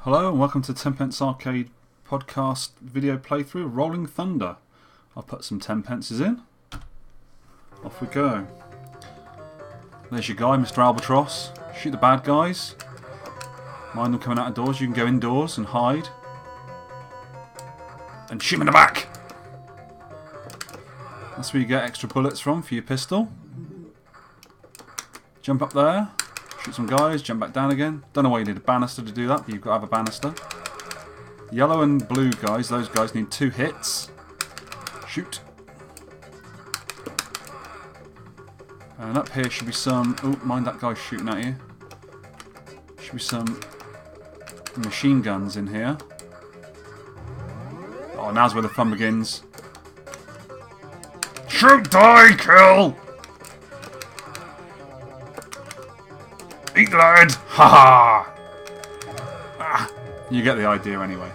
Hello and welcome to Ten Pence Arcade Podcast video playthrough of Rolling Thunder. I'll put some 10 pences in. Off we go. There's your guy, Mr. Albatross. Shoot the bad guys. Mind them coming out of doors. You can go indoors and hide. And shoot them in the back! That's where you get extra bullets from for your pistol. Jump up there. Shoot some guys, jump back down again. Don't know why you need a banister to do that, but you've got to have a banister. Yellow and blue guys, those guys need 2 hits. Shoot. And up here should be some... Oh, mind that guy shooting at you. Should be some machine guns in here. Oh, now's where the fun begins. Shoot, die, kill! Eat the lead! Ha ha! Ah, you get the idea anyway.